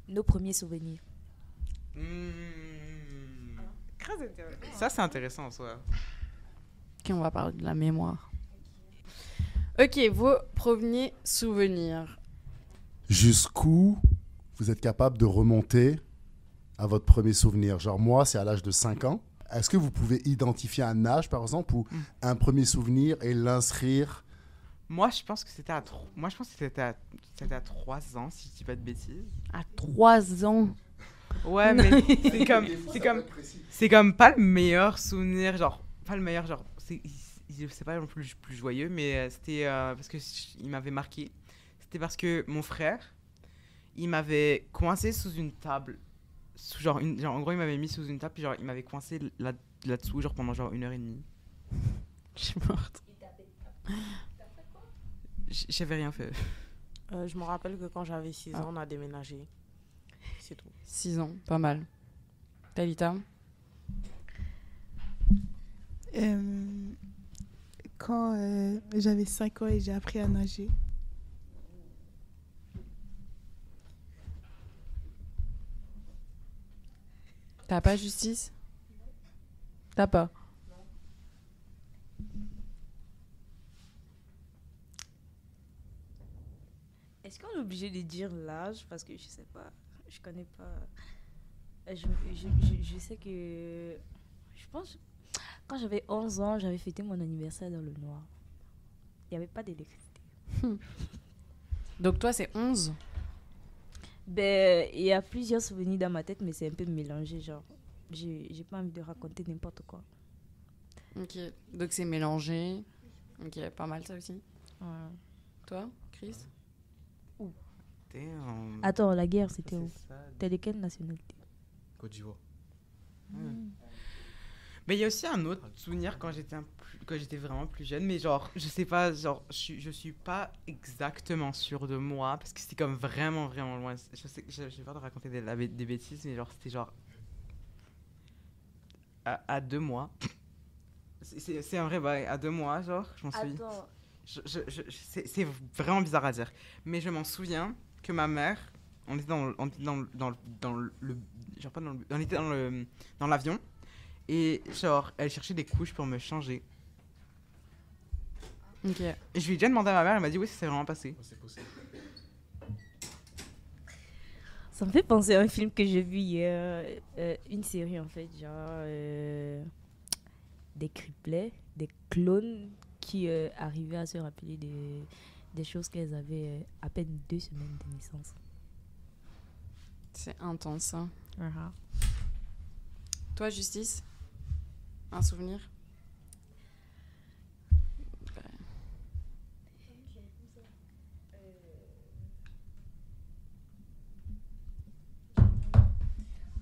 nos premiers souvenirs. Très intéressant. Ça, c'est intéressant en soi. Ok, on va parler de la mémoire. Ok, vos premiers souvenirs. Jusqu'où vous êtes capable de remonter à votre premier souvenir? Genre moi, c'est à l'âge de 5 ans. Est-ce que vous pouvez identifier un âge, par exemple, ou un premier souvenir et l'inscrire? Moi, je pense que c'était à 3 ans, si je dis pas de bêtises. À 3 ans. Ouais, mais c'est comme pas le meilleur souvenir, genre, pas le meilleur, genre, c'est pas non plus joyeux, mais c'était parce que il m'avait marqué. C'était parce que mon frère, il m'avait coincé sous une table, genre, en gros, il m'avait mis sous une table, puis genre, il m'avait coincé là-dessous, genre, pendant genre 1h30. Je suis morte. J'avais rien fait. Je me rappelle que quand j'avais 6 ans, on a déménagé. C'est tout. 6 ans, pas mal. Talita? Quand j'avais 5 ans et j'ai appris à nager. T'as pas justice? T'as pas? Est-ce qu'on est obligé de dire l'âge? Parce que je sais pas, je connais pas. Je sais que. Je pense. Quand j'avais 11 ans, j'avais fêté mon anniversaire dans le noir. Il n'y avait pas d'électricité. Donc toi, c'est 11? Ben, il y a plusieurs souvenirs dans ma tête, mais c'est un peu mélangé. Genre, j'ai pas envie de raconter n'importe quoi. Ok, donc c'est mélangé. Ok, pas mal ça aussi. Ouais. Toi, Chris? Attends, la guerre, c'était où? T'es de quelle nationalité? Côte d'Ivoire. Mais il y a aussi un autre souvenir quand j'étais vraiment plus jeune, mais genre, je sais pas, genre, je suis pas exactement sûr de moi, parce que c'était comme vraiment, vraiment loin. Je sais que j'ai peur de raconter des bêtises, mais genre, c'était genre à 2 mois. C'est un vrai bail, à 2 mois, genre, je m'en souviens. Attends. C'est vraiment bizarre à dire, mais je m'en souviens que ma mère, on était dans le genre pas dans le, on était dans l'avion. Et genre, elle cherchait des couches pour me changer. Ok. Et je lui ai déjà demandé à ma mère, elle m'a dit oui, ça s'est vraiment passé. C'est possible. Ça me fait penser à un film que j'ai vu hier, une série en fait, genre des criplets, des clones qui arrivaient à se rappeler des choses qu'elles avaient à peine 2 semaines de naissance. C'est intense, hein. Uh-huh. Toi, Justice? Un souvenir?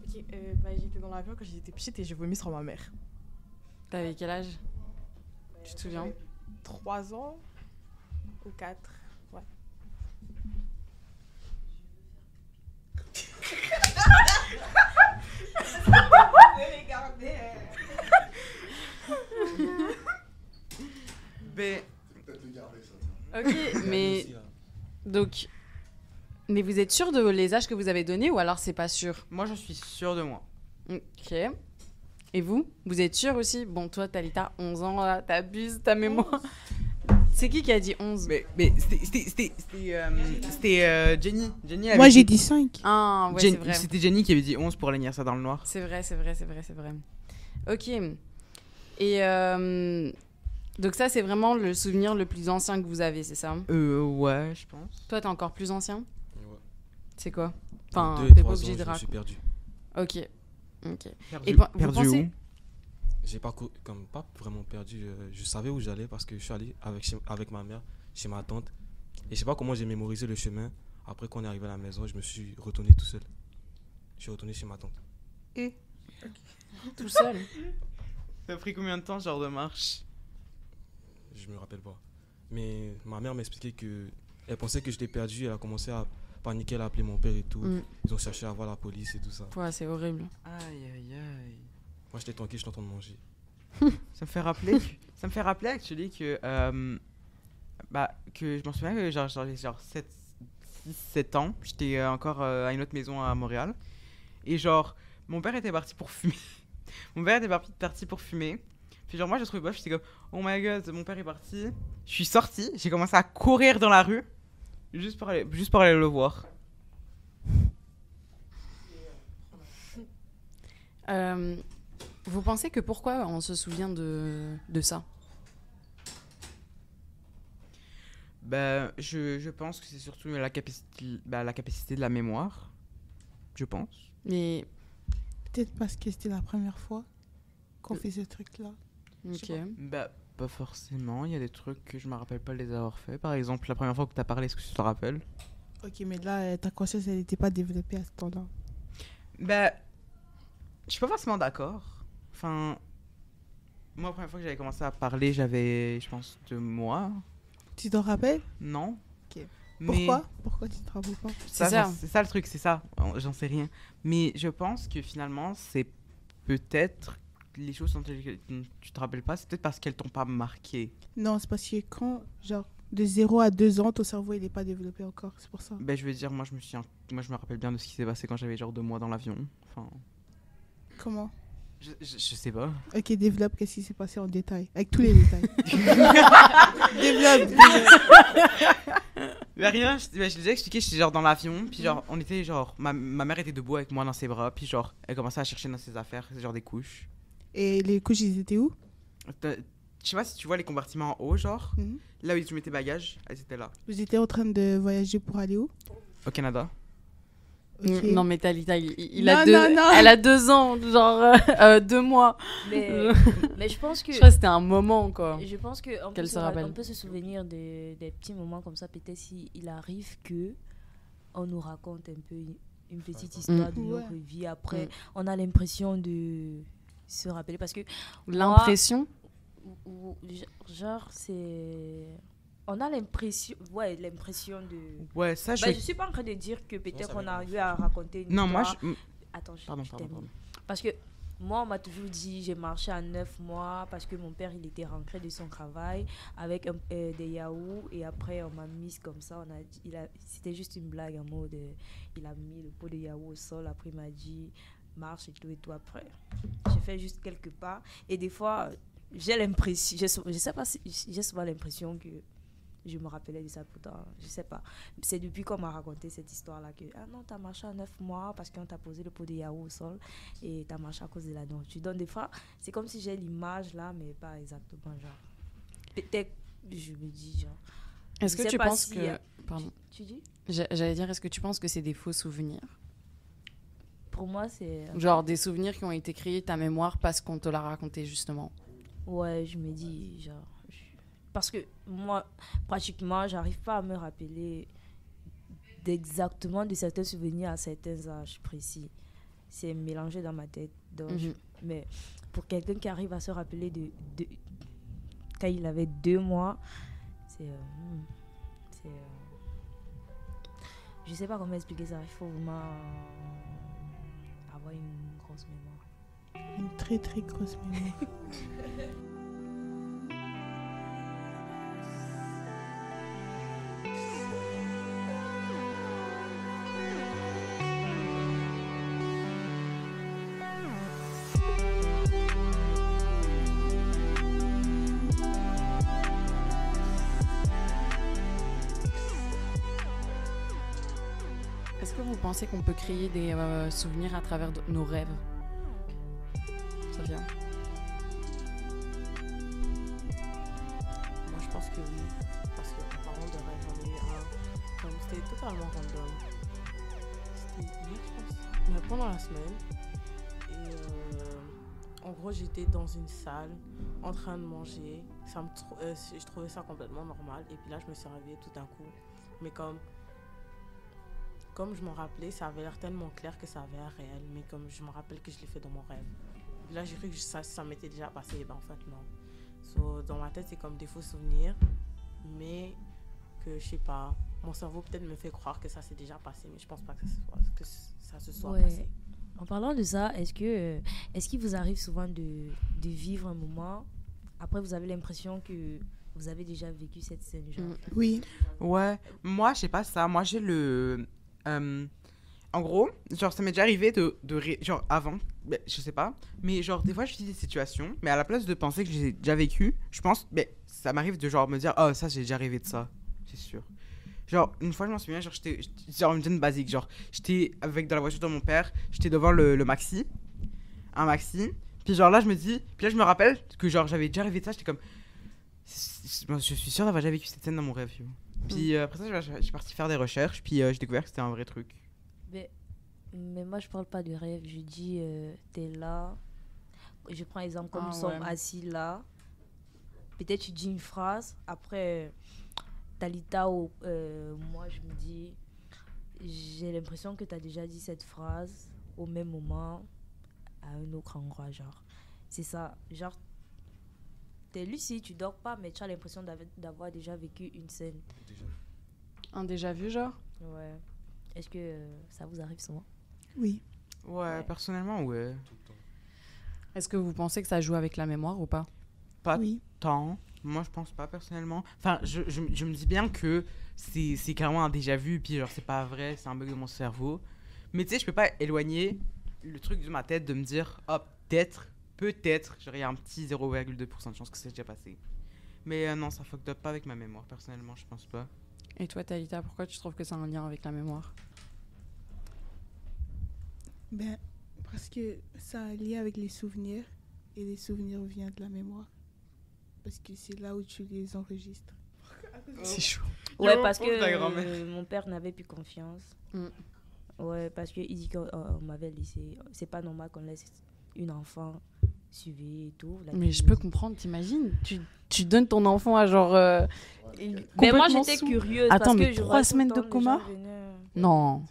Ok, j'étais dans l'avion quand j'étais petite et j'ai vomi sur ma mère. T'avais quel âge? Tu te souviens? 3 ans ou 4, ouais. Ben, Ok, mais donc, mais vous êtes sûr de les âges que vous avez donnés ou alors c'est pas sûr? moi, je suis sûr de moi. Ok. Et vous? Vous êtes sûr aussi? Bon, toi, Talita, 11 ans, là, t'abuses ta mémoire. C'est qui a dit 11? Mais c'était Jenny. Jenny avait Moi, j'ai dit- dit 5. Ah, ouais, c'est vrai. C'était Jenny qui avait dit 11 pour l'anniversaire dans le noir. C'est vrai. Ok. Et donc ça, c'est vraiment le souvenir le plus ancien que vous avez, c'est ça? Ouais, je pense. Toi, t'es encore plus ancien? Ouais. C'est quoi? Enfin, 2 et t'es pas 3 obligé ans, de je me suis raconter. perdu. Ok. Perdu, Et vous perdu pensez... où? J'ai pas vraiment perdu. Je savais où j'allais parce que je suis allé avec ma mère chez ma tante. Et je sais pas comment j'ai mémorisé le chemin. Après qu'on est arrivé à la maison, je me suis retourné tout seul. Je suis retourné chez ma tante. Tout seul? Ça a pris combien de temps, genre de marche? Je me rappelle pas. Mais ma mère m'expliquait que elle pensait que j'étais perdu. Elle a commencé à paniquer, elle a appelé mon père et tout. Ils ont cherché à voir la police et tout ça. Ouais, c'est horrible. Aïe, aïe, aïe. Moi, j'étais tranquille, j'étais en train de manger. Ça me fait rappeler actually que je m'en souviens que genre 7 6-7 ans. J'étais encore à une autre maison à Montréal. Et genre, mon père était parti pour fumer. Mon père était parti pour fumer. Puis genre, moi, je trouvais bof. J'étais comme, oh my god, mon père est parti. Je suis sortie. J'ai commencé à courir dans la rue. Juste pour aller le voir. Vous pensez que pourquoi on se souvient de ça? Ben, je pense que c'est surtout la capacité de la mémoire. Je pense. Mais Peut-être parce que c'était la première fois qu'on fait ce truc-là. ok. Bah, pas forcément. Il y a des trucs que je me rappelle pas de les avoir fait. Par exemple, la première fois que t'as parlé, est-ce que tu te rappelles? Ok, mais là, ta conscience, elle n'était pas développée à ce temps-là. Bah, je suis pas forcément d'accord. Enfin, moi, la première fois que j'avais commencé à parler, j'avais, je pense, 2 mois. Tu t'en rappelles? Non. Ok. Mais Pourquoi tu te rappelles pas? C'est ça. C'est ça le truc, c'est ça. J'en sais rien. Mais je pense que finalement, c'est peut-être les choses dont tu te rappelles pas, c'est peut-être parce qu'elles t'ont pas marqué. Non, c'est parce que quand, genre, de 0 à 2 ans, ton cerveau, il n'est pas développé encore. C'est pour ça. Ben, je veux dire, moi, je me rappelle bien de ce qui s'est passé quand j'avais genre 2 mois dans l'avion. Enfin, Comment? je sais pas. Ok, développe qu'est-ce qui s'est passé en détail. Avec tous les détails. Développe. Mais rien, je l'ai déjà expliqué, j'étais genre dans l'avion, puis genre, on était genre, ma mère était debout avec moi dans ses bras, puis genre, elle commençait à chercher dans ses affaires, genre des couches. Et les couches, ils étaient où? Je sais pas si tu vois les compartiments en haut, genre, Mhm. là où tu mets tes bagages, elles étaient là. Vous étiez en train de voyager pour aller où? Au Canada. Ok. Non, mais Talita, il Non, a non. elle a 2 ans, genre 2 mois. Mais je pense que Je crois que c'était un moment, quoi. je pense que on Qu'elle peut se rappelle. on peut se souvenir des petits moments comme ça. Peut-être s'il arrive que on nous raconte un peu une petite histoire de Ouais. notre vie. Après, Mm. on a l'impression de se rappeler parce que L'impression. genre c'est on a l'impression de Ouais, ça, je suis pas en train de dire que peut-être qu'on arrive à raconter une Non, moi, histoire. Attends, Pardon. termine. Parce que moi, on m'a toujours dit, j'ai marché à 9 mois parce que mon père, il était rentré de son travail avec des yaourts et après, on m'a mise comme ça. C'était juste une blague en mode, il a mis le pot de yaourt au sol. Après, il m'a dit, marche et tout après. J'ai fait juste quelques pas et des fois, j'ai l'impression, je sais pas si j'ai souvent l'impression que je me rappelais de ça pourtant, je sais pas. C'est depuis qu'on m'a raconté cette histoire-là que, ah non, t'as marché à 9 mois parce qu'on t'a posé le pot de yaourt au sol et t'as marché à cause de la nourriture. Donc des fois, c'est comme si j'ai l'image là, mais pas exactement, genre. Peut-être, je me dis, genre. Est-ce je que sais tu pas penses si, que... Pardon. Tu dis? J'allais dire, est-ce que tu penses que c'est des faux souvenirs? Pour moi, c'est... Genre des souvenirs qui ont été créés de ta mémoire parce qu'on te l'a raconté, justement. Ouais, je me dis, genre... Parce que moi, pratiquement, j'arrive pas à me rappeler exactement de certains souvenirs à certains âges précis. C'est mélangé dans ma tête. Donc, mais pour quelqu'un qui arrive à se rappeler de quand il avait 2 mois, c'est... je sais pas comment expliquer ça. Il faut vraiment avoir une grosse mémoire. Une très très grosse mémoire. Est-ce que vous pensez qu'on peut créer des souvenirs à travers nos rêves? Ça vient. Moi, je pense que oui. Parce qu'en parlant de rêve, j'en ai eu un. Comme c'était totalement random. C'était hier, je pense. Mais pendant la semaine. Et en gros, j'étais dans une salle en train de manger. Je trouvais ça complètement normal. Et puis là, je me suis réveillée tout d'un coup. Mais comme je m'en rappelais, ça avait l'air tellement clair que ça avait l'air réel. Mais comme je me rappelle que je l'ai fait dans mon rêve. Et puis là, j'ai cru que ça m'était déjà passé. Et ben en fait, non. So, dans ma tête, c'est comme des faux souvenirs. Mais que, je sais pas, mon cerveau peut-être me fait croire que ça s'est déjà passé. Mais je pense pas que ça se soit passé. En parlant de ça, est-ce qu'il vous arrive souvent de vivre un moment, après vous avez l'impression que vous avez déjà vécu cette scène, genre. Oui. Ouais, moi, je sais pas ça. Moi, j'ai le. En gros, genre, ça m'est déjà arrivé genre, avant, ben, je sais pas, mais genre, des fois, je vis des situations, mais à la place de penser que j'ai déjà vécu, je pense, ben, ça m'arrive de genre me dire, oh, ça, j'ai déjà rêvé de ça, c'est sûr. Genre, une fois, je m'en souviens, genre, genre, une scène basique, genre, j'étais dans la voiture de mon père, j'étais devant le maxi, un maxi, puis genre, là, je me rappelle que, genre, j'avais déjà rêvé de ça, j'étais comme, je suis sûr d'avoir déjà vécu cette scène dans mon rêve, yo. Puis après ça, je suis parti faire des recherches, puis j'ai découvert que c'était un vrai truc. Mais moi, je parle pas de rêve. Je dis, t'es là. Je prends exemple comme nous sommes assis là. Peut-être tu dis une phrase. Après, Talita, moi, je me dis, j'ai l'impression que tu as déjà dit cette phrase au même moment, à un autre endroit, genre. C'est ça. Genre, t'es lucide, tu dors pas, mais tu as l'impression d'avoir déjà vécu une scène. Un déjà vu, genre? Ouais. Est-ce que ça vous arrive souvent? Oui. Ouais, personnellement, ouais. Est-ce que vous pensez que ça joue avec la mémoire ou pas? Pas Oui. tant. Moi, je pense pas personnellement. Enfin, je me dis bien que c'est carrément un déjà-vu, puis genre, c'est pas vrai, c'est un bug de mon cerveau. Mais tu sais, je peux pas éloigner le truc de ma tête de me dire, oh, peut-être, genre, il y a un petit 0,2% de chance que c'est déjà passé. Mais non, ça fucked up pas avec ma mémoire, personnellement, je pense pas. Et toi, Talita, pourquoi tu trouves que c'est un lien avec la mémoire? Ben, parce que ça a un lien avec les souvenirs. Et les souvenirs viennent de la mémoire. Parce que c'est là où tu les enregistres. C'est chaud. Ouais, Yo, parce pauvre ta que grand-mère. mon père n'avait plus confiance. Mm. Ouais, parce qu'il dit qu'on m'avait laissé. C'est pas normal qu'on laisse une enfant suivre et tout. Mais je peux comprendre, t'imagines? Tu donnes ton enfant à genre... Mais moi, complètement j'étais sous. curieuse. Attends, parce mais que je 3 voyais tout semaines le de temps les coma? gens venir. Non.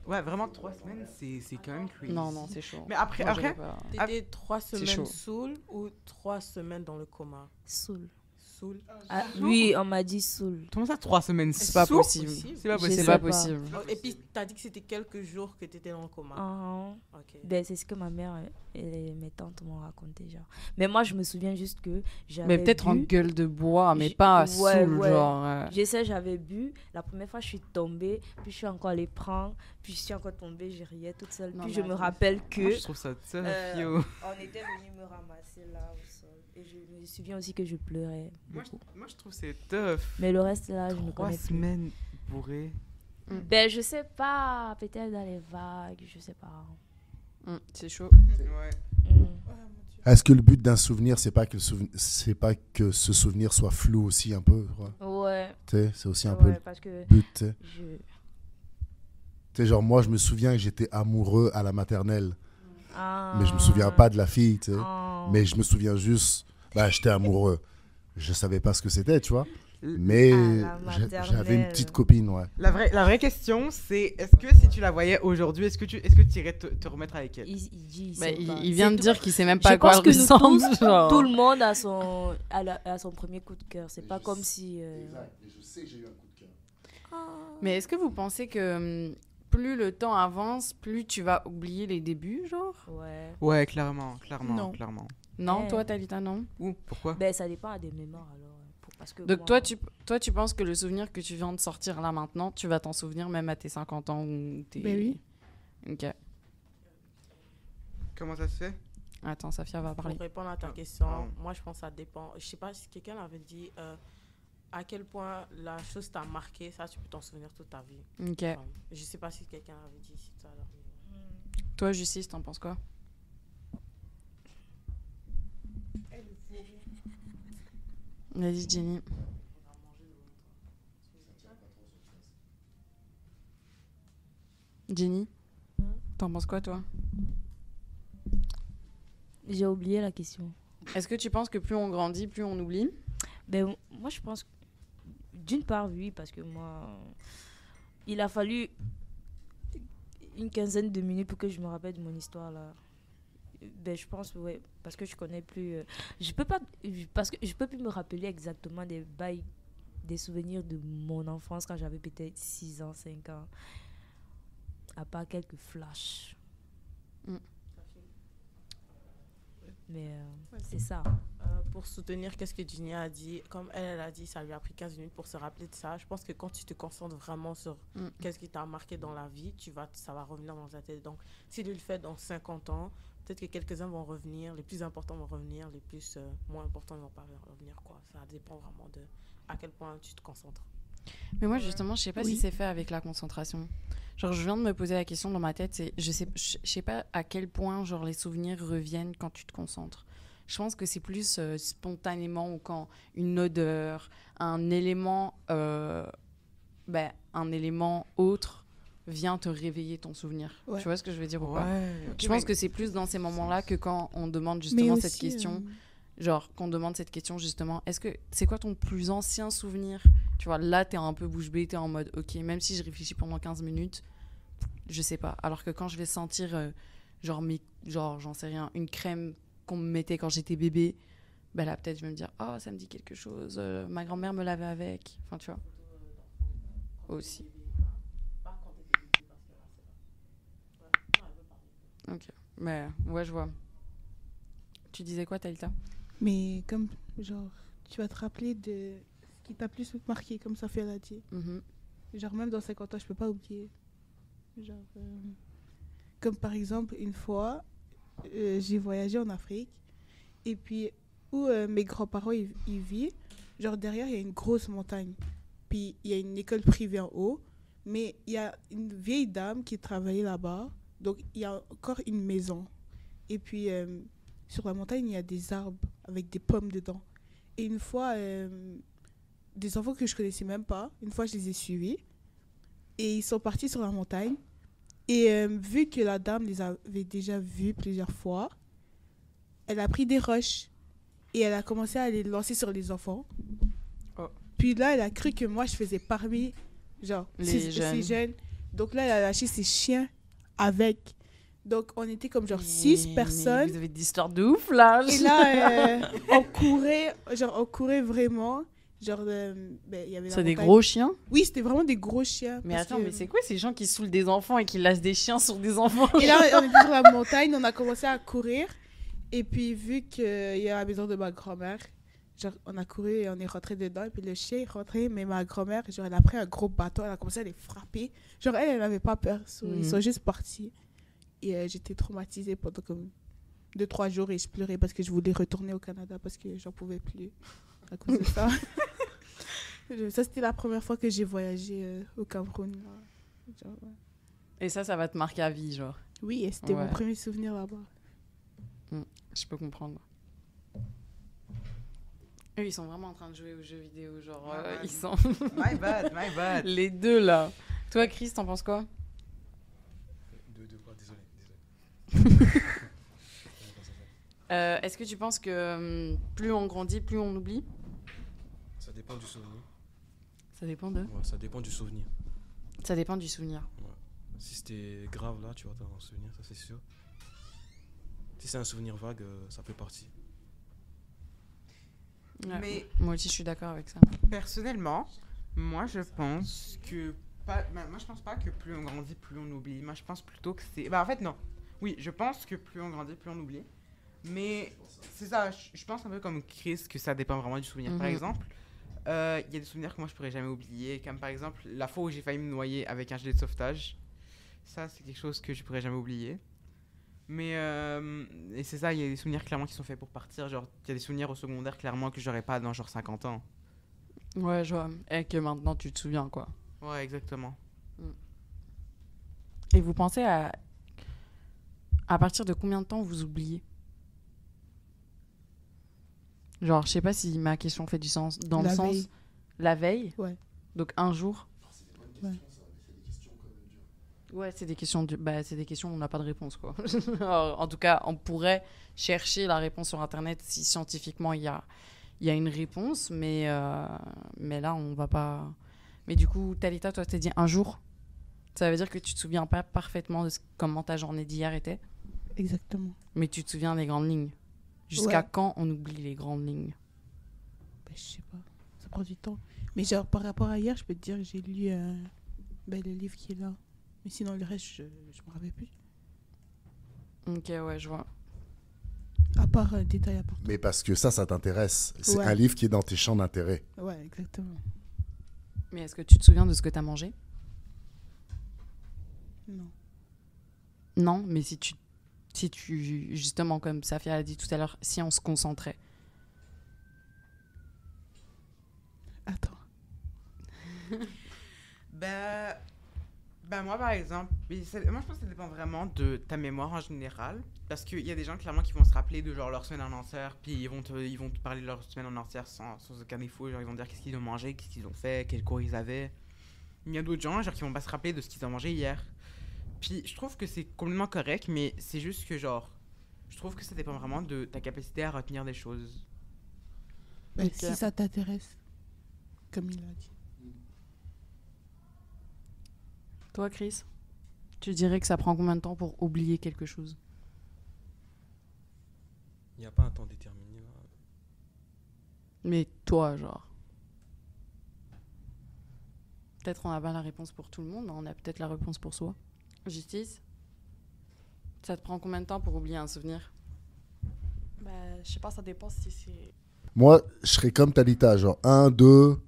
Ouais, vraiment, 3 semaines, c'est quand même crazy. Non, c'est chaud. Mais après, Moi, j'aurais pas. T'étais 3 C'est semaines chaud. saoul ou 3 semaines dans le coma? Saoul. Saoul. Ah, oui, on m'a dit saoul. comment ça, 3 semaines C'est pas sourd? possible. C'est pas Je possible. C'est sais pas pas. possible. Oh, et puis, t'as dit que c'était quelques jours que t'étais dans le coma. Ah, Ok. ben, c'est ce que ma mère et mes tantes m'ont raconté, genre. Mais moi, je me souviens juste que j'avais Mais peut-être en bu. gueule de bois, mais pas Ouais, saoul, ouais. genre... J'avais bu. La première fois, je suis tombée. Puis, je suis encore allée prendre. Puis, je suis encore tombée. Je riais toute seule. Non, puis, mais je me attends. rappelle Moi, que je trouve ça tough, euh, yo. on était venu me ramasser là au sol. Et je me souviens aussi que je pleurais Moi, beaucoup. moi, je trouve que c'est tough. Mais le reste, là, je ne 3 connais plus. semaines bourrées. Ben, je sais pas. Peut-être dans les vagues. Je sais pas. c'est chaud. Ouais. Mm. Est-ce que le but d'un souvenir, c'est pas que ce souvenir soit flou aussi un peu, quoi? Ouais. Tu sais, c'est aussi un peu Ouais, le parce que but, tu sais. je... Tu sais, genre moi, je me souviens que j'étais amoureux à la maternelle, Ah. mais je me souviens pas de la fille, tu sais. Ah. Mais je me souviens juste, bah, j'étais amoureux. Je savais pas ce que c'était, tu vois. Mais À la j'avais une maternelle. petite copine, ouais. La vraie question, c'est est-ce que si tu la voyais aujourd'hui, est-ce que tu irais te remettre avec elle? Il dit, il Bah, sait pas. il vient C'est de tout- dire qu'il sait même pas Je à quoi pense elle que nous ressemble. tous, genre. tout le monde a son premier coup de cœur. C'est pas comme si... Je sais que j'ai eu un coup de cœur. Mais est-ce que vous pensez que plus le temps avance, plus tu vas oublier les débuts, genre? Ouais. Ouais, clairement. Non. Non, Ouais. toi, Talita, non? Ou pourquoi? Ben, ça dépend des mémoires, alors. Parce que Donc moi, toi, tu penses que le souvenir que tu viens de sortir là maintenant, tu vas t'en souvenir même à tes 50 ans ou tes... Ben oui. Ok. Comment ça se fait? Attends, Safia va parler. Pour répondre à ta question, pardon. moi je pense que ça dépend. Je sais pas si quelqu'un avait dit à quel point la chose t'a marqué, ça tu peux t'en souvenir toute ta vie. Ok. Enfin, je sais pas si quelqu'un avait dit ça. Alors, Toi, Justice, t'en penses quoi? Vas-y, Jenny. Jenny, t'en penses quoi, toi? j'ai oublié la question. Est-ce que tu penses que plus on grandit, plus on oublie? Ben, moi, je pense... D'une part, oui, parce que moi... Il a fallu une quinzaine de minutes pour que je me rappelle de mon histoire, là. Ben, je pense, ouais, parce que je connais plus... je peux pas... Parce que je peux plus me rappeler exactement des bails, des souvenirs de mon enfance quand j'avais peut-être 6 ans, 5 ans. À part quelques flashs. Mais c'est ça. Pour soutenir qu'est-ce que Dunia a dit, comme elle a dit, ça lui a pris 15 minutes pour se rappeler de ça. Je pense que quand tu te concentres vraiment sur qu'est-ce qui t'a marqué dans la vie, ça va revenir dans ta tête. Donc, si tu le fais dans 50 ans, peut-être que quelques-uns vont revenir, les plus importants vont revenir, les plus moins importants ne vont pas revenir, quoi. Ça dépend vraiment de à quel point tu te concentres. Mais moi, justement, je sais pas si c'est fait avec la concentration. Genre, je viens de me poser la question dans ma tête, je sais pas à quel point, genre, les souvenirs reviennent quand tu te concentres. Je pense que c'est plus spontanément ou quand une odeur, un élément autre vient te réveiller ton souvenir. Ouais. Tu vois ce que je veux dire ou pas? Je pense que c'est plus dans ces moments-là que quand on demande justement cette question. Genre, qu'on demande cette question justement, c'est quoi ton plus ancien souvenir? Tu vois, là, t'es un peu bouche bée, t'es en mode, ok, même si je réfléchis pendant 15 minutes, je sais pas. Alors que quand je vais sentir, j'en sais rien, une crème qu'on me mettait quand j'étais bébé, ben là, peut-être je vais me dire, oh, ça me dit quelque chose, ma grand-mère me l'avait avec. Enfin, tu vois. Aussi. Ok, mais ouais, je vois. Tu disais quoi, Talita? Mais comme, genre, tu vas te rappeler de ce qui t'a plus marqué, comme Safia l'a dit. Genre, même dans 50 ans, je peux pas oublier. Genre, comme par exemple, une fois, j'ai voyagé en Afrique, et puis où mes grands-parents ils vivent, genre derrière, il y a une grosse montagne. Puis, il y a une école privée en haut, mais il y a une vieille dame qui travaillait là-bas, donc il y a encore une maison. Et puis, sur la montagne, il y a des arbres avec des pommes dedans. Et une fois, des enfants que je connaissais même pas, une fois, je les ai suivis. Et ils sont partis sur la montagne. Et vu que la dame les avait déjà vus plusieurs fois, elle a pris des roches. Et elle a commencé à les lancer sur les enfants. Oh. Puis là, elle a cru que moi, je faisais parmi ces jeunes. Donc là, elle a lâché ses chiens avec. Donc, on était comme 6 personnes. Vous avez des histoires de ouf, là. Et là, on courait vraiment. Genre, y avait c'est des gros chiens? Oui, c'était vraiment des gros chiens. Mais attends, mais c'est quoi ces gens qui saoulent des enfants et qui lâchent des chiens sur des enfants? Et là, on était sur la montagne, on a commencé à courir. Et puis, vu qu'il y a la maison de ma grand-mère, genre, on a couru et on est rentré dedans. Et puis, le chien est rentré, mais ma grand-mère, genre, elle a pris un gros bâton, elle a commencé à les frapper. Genre, elle n'avait pas peur. Ils sont juste partis. Et j'étais traumatisée pendant comme 2-3 jours et je pleurais parce que je voulais retourner au Canada parce que j'en pouvais plus à cause de ça. Ça, c'était la première fois que j'ai voyagé au Cameroun. Genre, ouais. Et ça va te marquer à vie, genre? Oui, et c'était mon premier souvenir là-bas. Je peux comprendre. Eux, ils sont vraiment en train de jouer aux jeux vidéo, genre, ils sont... My bad. Les deux, là. Toi, Chris, t'en penses quoi? Est-ce que tu penses que plus on grandit, plus on oublie? Ça dépend du souvenir. Ça dépend de? Ouais, ça dépend du souvenir. Ça dépend du souvenir. Ouais. Si c'était grave, là, tu vas t'en souvenir, ça c'est sûr. Si c'est un souvenir vague, ça fait partie. Ouais. Mais moi aussi, je suis d'accord avec ça. Personnellement, moi je pense que moi je pense pas que plus on grandit, plus on oublie. Moi je pense plutôt que c'est... en fait non. Oui, je pense que plus on grandit, plus on oublie. Mais c'est ça, je pense un peu comme Chris que ça dépend vraiment du souvenir. Par exemple, il y a des souvenirs que moi je pourrais jamais oublier, comme par exemple la fois où j'ai failli me noyer avec un gilet de sauvetage. Ça, c'est quelque chose que je pourrais jamais oublier. Mais et c'est ça, il y a des souvenirs clairement qui sont faits pour partir. Genre, il y a des souvenirs au secondaire clairement que j'aurais pas dans genre 50 ans. Ouais, je vois. Et que maintenant tu te souviens, quoi. Ouais, exactement. Et vous pensez à partir de combien de temps vous oubliez? Genre, je sais pas si ma question fait du sens. Dans le sens, la veille. Ouais. Donc un jour. C'est des bonnes questions, ça, mais c'est des questions quand même dures. Ouais, c'est des questions c'est des questions où on n'a pas de réponse, quoi. Alors, en tout cas, on pourrait chercher la réponse sur Internet si scientifiquement il y a une réponse, mais là, on va pas... Mais du coup, Talita, toi, t'as dit un jour. Ça veut dire que tu te souviens pas parfaitement de comment ta journée d'hier était? Exactement. Mais tu te souviens des grandes lignes. Jusqu'à quand on oublie les grandes lignes? Je sais pas. Ça prend du temps. Mais genre, par rapport à hier, je peux te dire que j'ai lu le livre qui est là. Mais sinon, le reste, je me rappelle plus. Ok, ouais, je vois. À part un détail important. Mais parce que ça t'intéresse. C'est Ouais. un livre qui est dans tes champs d'intérêt. Ouais, exactement. Mais est-ce que tu te souviens de ce que tu as mangé? Non. Non, mais si tu, justement, comme Safia a dit tout à l'heure, si on se concentrait. Attends. Moi, par exemple, moi, je pense que ça dépend vraiment de ta mémoire en général. Parce qu'il y a des gens, clairement, qui vont se rappeler de genre leur semaine en entière. Puis ils vont te parler de leur semaine en entière sans aucun défaut. Genre, ils vont dire qu'est-ce qu'ils ont mangé, qu'est-ce qu'ils ont fait, quel cours ils avaient. Il y a d'autres gens, genre, qui vont pas se rappeler de ce qu'ils ont mangé hier. Puis je trouve que c'est complètement correct, mais c'est juste que, genre, je trouve que ça dépend vraiment de ta capacité à retenir des choses. Ok. Si ça t'intéresse, comme il a dit. Toi, Chris, tu dirais que ça prend combien de temps pour oublier quelque chose? Il n'y a pas un temps déterminé. Là. Mais toi, genre. Peut-être on n'a pas la réponse pour tout le monde, mais on a peut-être la réponse pour soi. Justice, ça te prend combien de temps pour oublier un souvenir? Bah, je sais pas, ça dépend si c'est... Moi, je serais comme Talita, genre 2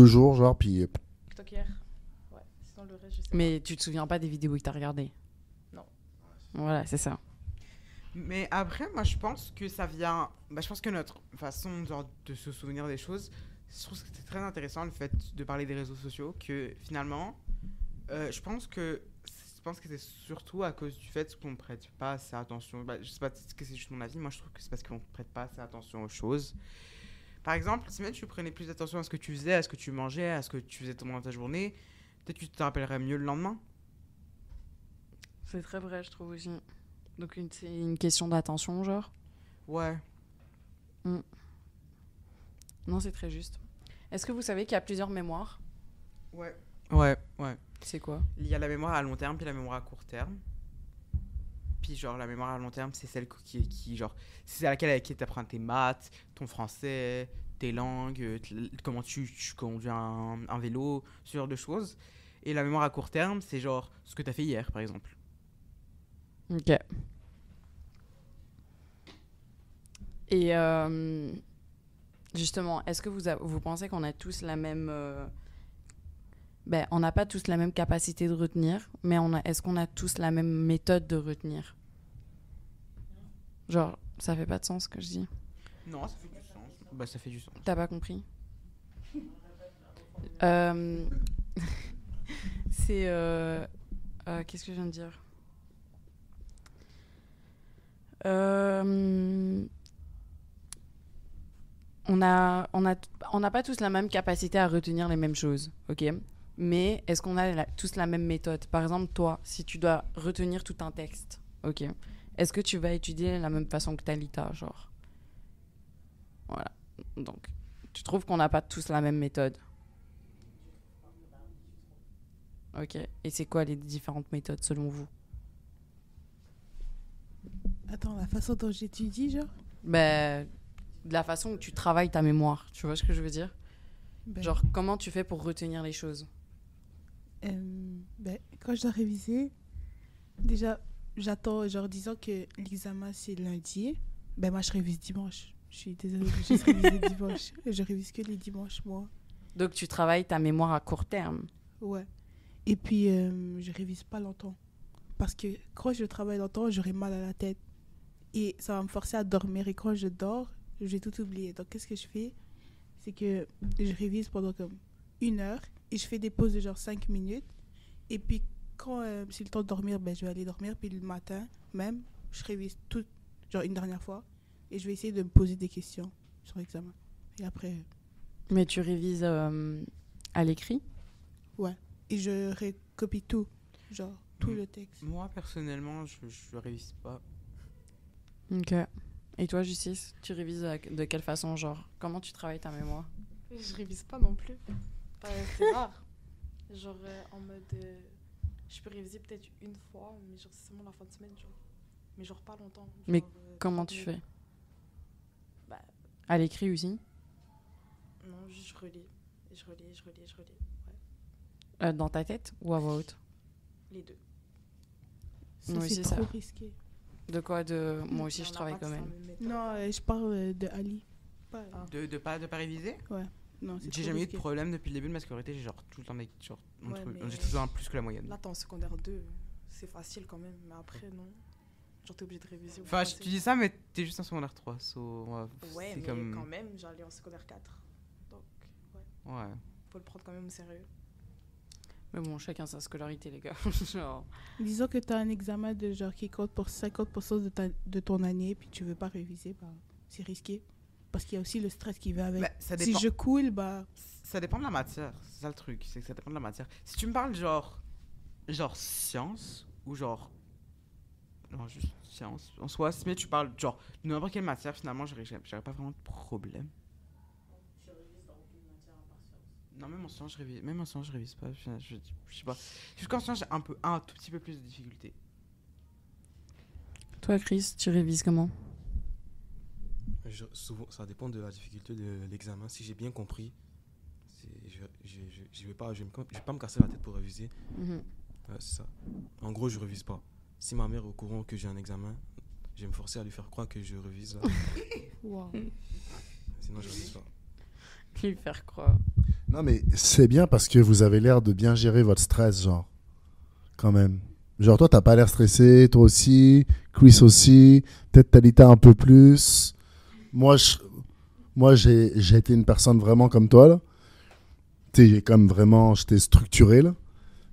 jours, genre, puis... TikTok hier. Ouais, sinon le reste, je sais Mais tu te souviens pas des vidéos que t'as regardées? Non. Voilà, c'est ça. Mais après, moi, je pense que ça vient... je pense que notre façon genre, de se souvenir des choses, je trouve que c'est très intéressant, le fait de parler des réseaux sociaux, que finalement, je pense que c'est surtout à cause du fait qu'on ne prête pas assez attention. Je sais pas ce que c'est juste mon avis, moi je trouve que c'est parce qu'on ne prête pas assez attention aux choses. Par exemple, si même tu prenais plus attention à ce que tu faisais, à ce que tu mangeais, à ce que tu faisais pendant ta journée, peut-être que tu te rappellerais mieux le lendemain. C'est très vrai, je trouve aussi. Donc c'est une question d'attention, genre? Ouais. Non, c'est très juste. Est-ce que vous savez qu'il y a plusieurs mémoires? Ouais. C'est quoi? Il y a la mémoire à long terme puis la mémoire à court terme. Puis genre la mémoire à long terme, c'est celle qui genre c'est à laquelle avec qui tu apprends tes maths, ton français, tes langues, comment tu conduis un vélo, ce genre de choses. Et la mémoire à court terme, c'est genre ce que tu as fait hier par exemple. Ok. Et justement, est-ce que vous pensez qu'on a tous la même... on n'a pas tous la même capacité de retenir, mais est-ce qu'on a tous la même méthode de retenir? Genre, ça fait pas de sens ce que je dis. Non, ça fait du sens. Ça fait du sens. T'as pas compris? C'est... qu'est-ce que je viens de dire? On n'a pas tous la même capacité à retenir les mêmes choses, ok? Mais est-ce qu'on a tous la même méthode? Par exemple, toi, si tu dois retenir tout un texte, ok? Est-ce que tu vas étudier de la même façon que Talita, genre? Voilà. Donc, tu trouves qu'on n'a pas tous la même méthode? Ok. Et c'est quoi les différentes méthodes selon vous? Attends, la façon dont j'étudie, genre? De la façon où tu travailles ta mémoire. Tu vois ce que je veux dire? Ben, Genre, comment tu fais pour retenir les choses? quand je dois réviser, déjà, j'attends, genre, disons que l'examen c'est lundi, moi je révise dimanche. Je suis désolée, je juste réviser dimanche. Je révise que les dimanches, moi. Donc, tu travailles ta mémoire à court terme. Ouais. Et puis, je révise pas longtemps. Parce que quand je travaille longtemps, j'aurai mal à la tête. Et ça va me forcer à dormir. Et quand je dors, je vais tout oublier. Donc, qu'est-ce que je fais? C'est que je révise pendant comme 1 heure. Et je fais des pauses de genre 5 minutes. Et puis, quand c'est le temps de dormir, je vais aller dormir. Puis le matin, même, je révise tout, genre une dernière fois. Et je vais essayer de me poser des questions sur l'examen. Et après... Mais tu révises à l'écrit? Ouais. Et je recopie tout. Genre, tout le texte. Moi, personnellement, je révise pas. Ok. Et toi, Justice, tu révises de quelle façon? Genre, comment tu travailles ta mémoire? Je révise pas non plus. C'est rare. Genre, en mode... je peux réviser peut-être une fois, mais genre, c'est seulement la fin de semaine, genre. Mais genre, pas longtemps. Genre, Mais comment tu fais? À l'écrit aussi? Non, juste je relis. Je relis. Ouais. Dans ta tête ou à voix haute? Les deux. Ça, Oui, c'est c'est trop ça. risqué. De quoi Moi aussi, je travaille quand même. Non, je parle de Ali. De pas réviser? Ouais. Non, j'ai jamais eu de problème depuis le début de ma scolarité. J'ai genre tout le temps j'ai tout le temps plus que la moyenne. Là, t'es en secondaire 2, c'est facile quand même, mais après, non. Genre, t'es obligé de réviser. Enfin, tu dis ça, mais t'es juste en secondaire 3. Ouais, mais quand même, j'allais en secondaire 4. Donc, ouais. Faut le prendre quand même au sérieux. Mais bon, chacun sa scolarité, les gars. Genre... Disons que t'as un examen de genre qui compte pour 50% de ton année, puis tu veux pas réviser, bah, c'est risqué. Parce qu'il y a aussi le stress qui va avec. Si je coule, bah... Ça dépend de la matière. C'est ça le truc, c'est que ça dépend de la matière. Si tu me parles genre sciences, ou genre... Non, juste sciences. En soi, si tu parles genre de n'importe quelle matière, finalement, j'aurais pas vraiment de problème. Tu révises dans aucune matière à part sciences? Non, même en sciences, je révise pas. Je sais pas. Jusqu'en sciences, j'ai un tout petit peu plus de difficultés. Toi, Chris, tu révises comment? Souvent, ça dépend de la difficulté de l'examen. Si j'ai bien compris, je vais pas me casser la tête pour réviser. Ouais, c'est ça. En gros, je révise pas. Si ma mère est au courant que j'ai un examen, je vais me forcer à lui faire croire que je révise. Wow. Sinon, je révise pas. Lui faire croire. Non, mais c'est bien parce que vous avez l'air de bien gérer votre stress, genre. Quand même. Genre, toi, t'as pas l'air stressé, toi aussi, Chris aussi, peut-être Talita un peu plus. Moi, j'ai été une personne vraiment comme toi, là. Tu sais, j'étais structuré, là.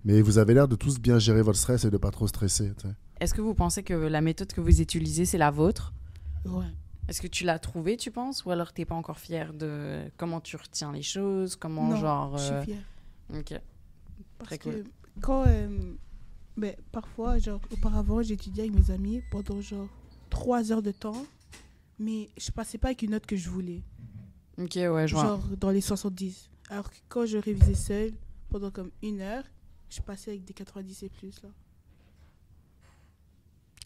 Mais vous avez l'air de tous bien gérer votre stress et de pas trop stresser, t'sais. Est-ce que vous pensez que la méthode que vous utilisez, c'est la vôtre? Ouais. Est-ce que tu l'as trouvée, tu penses? Ou alors t'es pas encore fière de comment tu retiens les choses? Comment, non, je suis fière. Ok. Parce Très que cool. quand... parfois, genre, auparavant, j'étudiais avec mes amis pendant genre 3 heures de temps, mais je passais pas avec une note que je voulais. Ok, ouais, je vois. Genre dans les 70. Alors que quand je révisais seule, pendant comme 1 heure, je passais avec des 90 et plus, là.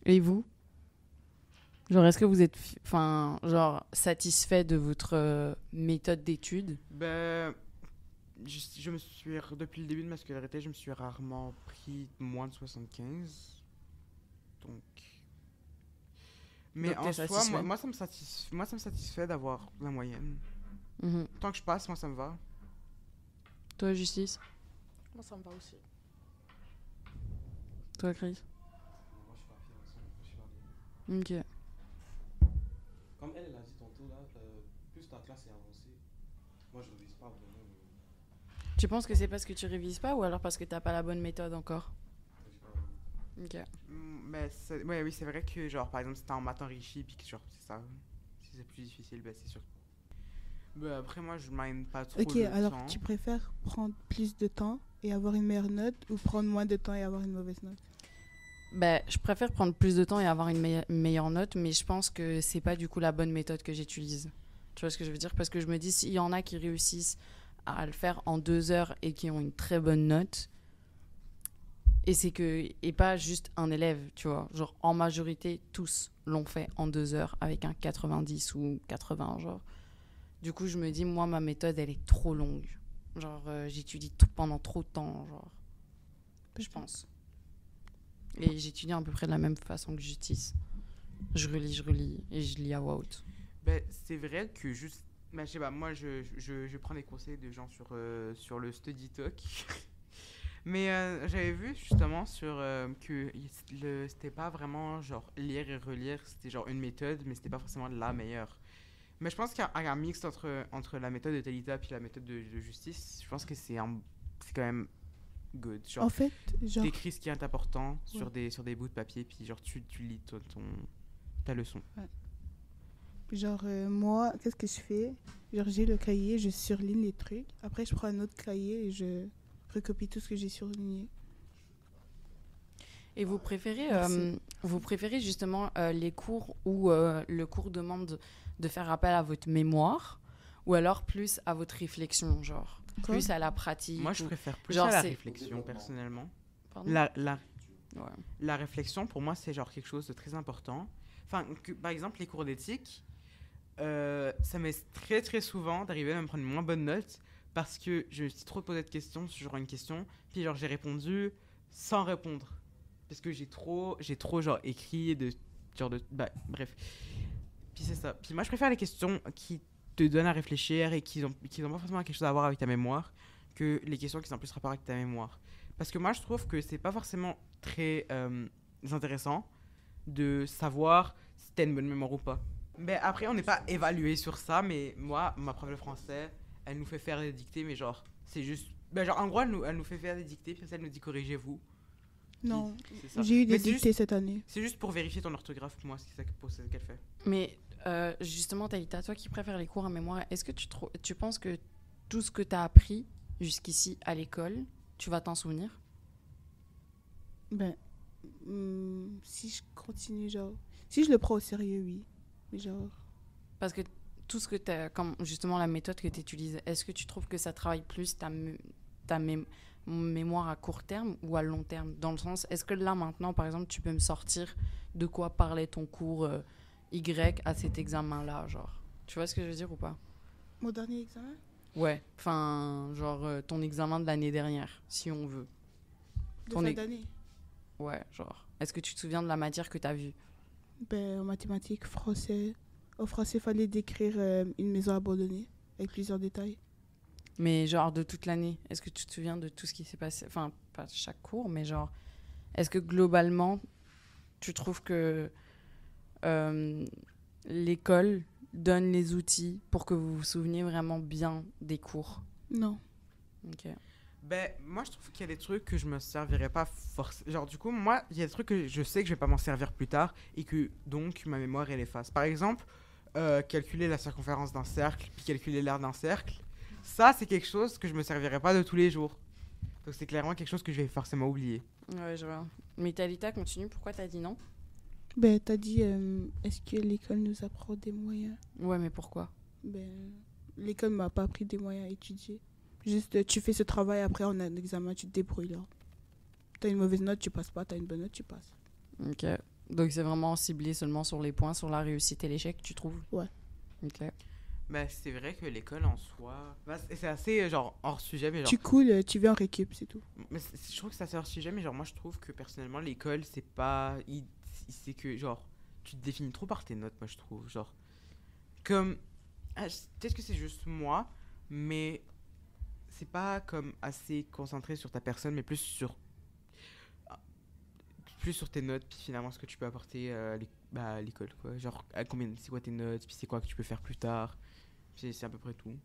Et vous? Genre, est-ce que vous êtes satisfait de votre méthode d'étude? Ben, je me suis, depuis le début de ma scolarité, je me suis rarement pris moins de 75. Donc... Mais en soi, moi, ça me satisfait d'avoir la moyenne. Tant que je passe, moi, ça me va. Toi, Justice? Moi, ça me va aussi. Toi, Chris? Moi, je suis pas fier. Ok. Comme elle a dit tantôt, là, plus ta classe est avancée, moi, je ne révise pas vraiment. Tu penses que c'est parce que tu révises pas ou alors parce que t'as pas la bonne méthode encore? Ok. Mais oui, c'est vrai que, genre, par exemple, si t'es en maths enrichi, puis que, genre, c'est ça, si c'est plus difficile, ben, c'est sûr. Ben, après, moi, je m'aime pas trop Ok, le alors temps. tu préfères prendre plus de temps et avoir une meilleure note ou prendre moins de temps et avoir une mauvaise note? Ben, je préfère prendre plus de temps et avoir une meilleure note, mais je pense que c'est pas du coup la bonne méthode que j'utilise. Tu vois ce que je veux dire? Parce que je me dis, s'il y en a qui réussissent à le faire en 2 heures et qui ont une très bonne note, et pas juste un élève, tu vois. Genre, en majorité, tous l'ont fait en 2 heures avec un 90 ou 80, genre. Du coup, je me dis, moi, ma méthode, elle est trop longue. Genre, j'étudie tout pendant trop de temps, genre. Je pense. Et j'étudie à peu près de la même façon que Justice. Je relis et je lis à voix haute. Ben, c'est vrai que juste... Ben, je sais pas, moi, je prends des conseils de gens sur le Study Talk. Mais j'avais vu justement que c'était pas vraiment genre lire et relire, c'était genre une méthode, mais c'était pas forcément la meilleure. Mais je pense qu'il y a un mix entre la méthode de Talita et la méthode de Justice. Je pense que c'est quand même good. Genre, en fait, genre... t'écris ce qui est important sur des bouts de papier, puis genre tu lis ta leçon. Ouais. Genre, moi, qu'est-ce que je fais? Genre, j'ai le cahier, je surligne les trucs. Après, je prends un autre cahier et je recopie tout ce que j'ai surligné. Et vous préférez justement les cours où le cours demande de faire appel à votre mémoire ou alors plus à votre réflexion, genre plus à la pratique? Moi, je préfère plus genre, à la réflexion, personnellement. Pardon? La réflexion, pour moi, c'est genre quelque chose de très important. Enfin, par exemple, les cours d'éthique, ça m'est très très souvent d'arriver à me prendre une moins bonne note parce que je me suis trop posé de questions sur une question, puis genre j'ai répondu sans répondre. Parce que j'ai trop genre écrit genre de... Bah, bref. Puis c'est ça. Puis moi, je préfère les questions qui te donnent à réfléchir et qui n'ont pas forcément quelque chose à voir avec ta mémoire que les questions qui sont plus rapport avec ta mémoire. Parce que moi, je trouve que c'est pas forcément très intéressant de savoir si t'as une bonne mémoire ou pas. Mais après, on n'est pas évalué sur ça, mais moi, ma prof de français, elle nous fait faire des dictées, mais genre, c'est juste... Ben genre, en gros, elle nous fait faire des dictées, puis elle nous dit corrigez-vous. Non, j'ai eu des dictées cette année. C'est juste pour vérifier ton orthographe, moi, c'est ça qu'elle fait. Mais justement, Thalita, toi qui préfères les cours en mémoire, est-ce que tu penses que tout ce que tu as appris jusqu'ici à l'école, tu vas t'en souvenir? Ben, si je continue, genre... Si je le prends au sérieux, oui. Mais genre... Parce que tout ce que tu as, comme justement la méthode que tu utilises, est-ce que tu trouves que ça travaille plus ta mémoire à court terme ou à long terme? Dans le sens, est-ce que là, maintenant, par exemple, tu peux me sortir de quoi parlait ton cours Y à cet examen-là, genre? Tu vois ce que je veux dire ou pas? Mon dernier examen? Ouais, enfin, genre ton examen de l'année dernière, si on veut. De fin d'année? Ouais, genre. Est-ce que tu te souviens de la matière que tu as vue? Ben, en mathématiques, français. Au français, il fallait décrire une maison abandonnée avec plusieurs détails. Mais genre de toute l'année, est-ce que tu te souviens de tout ce qui s'est passé? Enfin, pas chaque cours, mais genre, est-ce que globalement, tu trouves que l'école donne les outils pour que vous vous souveniez vraiment bien des cours? Non. Ok. Ben, moi, je trouve qu'il y a des trucs que je me servirais pas forcément. Genre, du coup, moi, il y a des trucs que je sais que je vais pas m'en servir plus tard et que, donc, ma mémoire, elle efface. Par exemple, calculer la circonférence d'un cercle, puis calculer l'aire d'un cercle. Ça, c'est quelque chose que je me servirais pas de tous les jours. Donc, c'est clairement quelque chose que je vais forcément oublier. Ouais, je vois. Mais Thalita, continue. Pourquoi t'as dit non? Ben, t'as dit, est-ce que l'école nous apprend des moyens? Ouais, mais pourquoi? Ben, l'école m'a pas appris des moyens à étudier. Juste, tu fais ce travail, après, on a un examen, tu te débrouilles là. T'as une mauvaise note, tu passes pas. T'as une bonne note, tu passes. Ok. Donc, c'est vraiment ciblé seulement sur les points, sur la réussite et l'échec, tu trouves? Ouais. Ok. Ben, c'est vrai que l'école en soi... Ben, c'est assez, genre, hors sujet, mais genre... Tu coules, tu viens en récup, c'est tout. Mais je trouve que c'est assez hors sujet, mais genre, moi, je trouve que, personnellement, l'école, c'est pas... C'est que, genre, tu te définis trop par tes notes, moi, je trouve. Genre, comme... Peut-être que c'est juste moi, mais... c'est pas comme assez concentré sur ta personne, mais plus sur tes notes, puis finalement ce que tu peux apporter à l'école, quoi. Genre, c'est quoi tes notes, puis c'est quoi que tu peux faire plus tard. C'est à peu près tout.